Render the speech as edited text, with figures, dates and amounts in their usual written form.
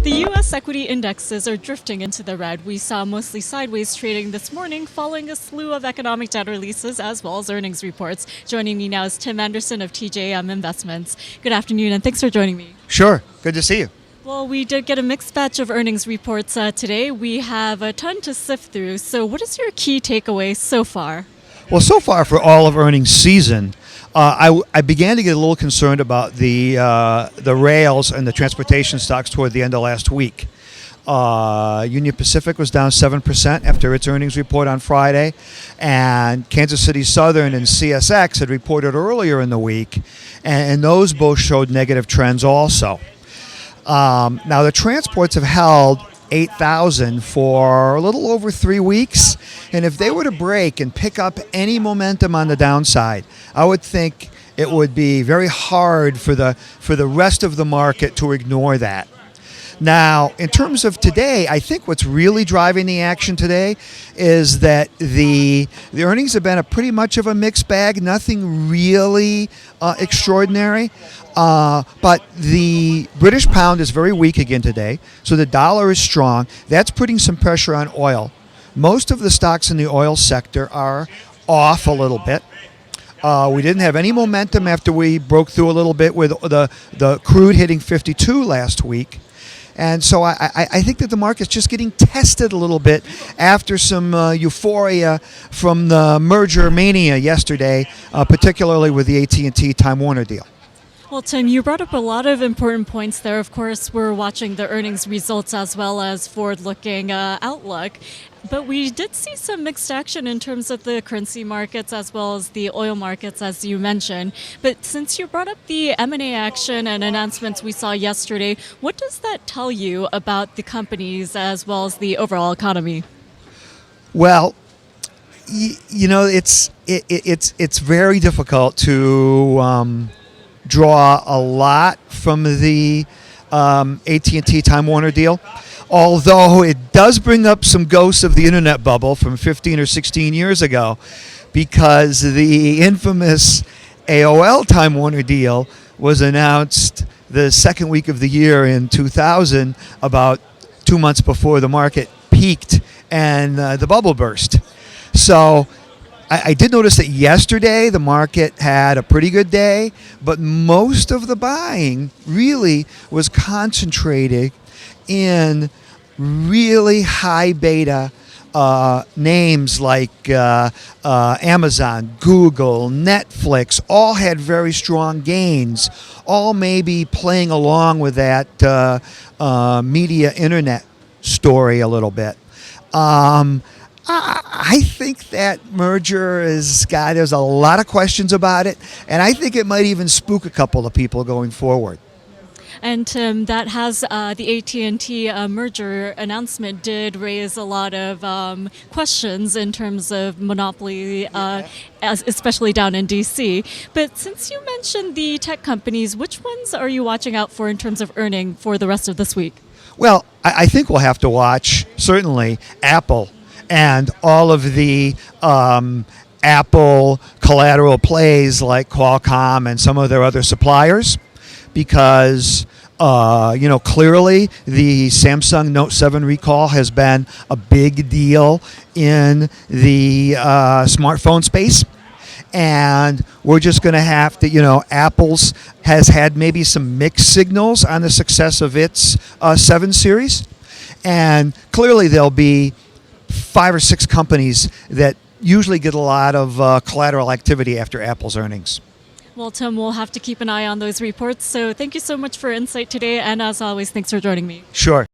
The U.S. equity indexes are drifting into the red. We saw mostly sideways trading this morning following a slew of economic data releases as well as earnings reports. Joining me now is Tim Anderson of TJM Investments. Good afternoon, and thanks for joining me. Sure. Good to see you. Well, we did get a mixed batch of earnings reports today. We have a ton to sift through. So what is your key takeaway so far? Well, so far for all of earnings season, I began to get a little concerned about the rails and the transportation stocks toward the end of last week. Union Pacific was down 7% after its earnings report on Friday, and Kansas City Southern and CSX had reported earlier in the week, and those both showed negative trends also. Now, the transports have held 8,000 for a little over 3 weeks, and if they were to break and pick up any momentum on the downside, I would think it would be very hard for the rest of the market to ignore that. Now, in terms of today, I think what's really driving the action today is that the earnings have been pretty much of a mixed bag, nothing really extraordinary. But the British pound is very weak again today, so the dollar is strong. That's putting some pressure on oil. Most of the stocks in the oil sector are off a little bit. We didn't have any momentum after we broke through a little bit with the crude hitting 52 last week. And so I think that the market's just getting tested a little bit after some euphoria from the merger mania yesterday, particularly with the AT&T Time Warner deal. Well, Tim, you brought up a lot of important points there. Of course, we're watching the earnings results as well as forward-looking outlook. But we did see some mixed action in terms of the currency markets as well as the oil markets, as you mentioned. But since you brought up the M&A action and announcements we saw yesterday, what does that tell you about the companies as well as the overall economy? Well, it's very difficult to draw a lot from the AT&T Time Warner deal, although it does bring up some ghosts of the internet bubble from 15 or 16 years ago, because the infamous AOL Time Warner deal was announced the second week of the year in 2000, about 2 months before the market peaked and the bubble burst. So I did notice that yesterday the market had a pretty good day, but most of the buying really was concentrated in really high beta names like Amazon, Google, Netflix, all had very strong gains, all maybe playing along with that media internet story a little bit. I think that merger there's a lot of questions about it, and I think it might even spook a couple of people going forward. And Tim, that has the AT&T merger announcement did raise a lot of questions in terms of monopoly, especially down in D.C. But since you mentioned the tech companies, which ones are you watching out for in terms of earning for the rest of this week? Well, I think we'll have to watch, certainly, Apple and all of the Apple collateral plays like Qualcomm and some of their other suppliers, because clearly the Samsung Note 7 recall has been a big deal in the smartphone space. And we're just going to have to, Apple's has had maybe some mixed signals on the success of its 7 series. And clearly there'll be 5 or 6 companies that usually get a lot of collateral activity after Apple's earnings. Well, Tim, we'll have to keep an eye on those reports. So thank you so much for insight today. And as always, thanks for joining me. Sure.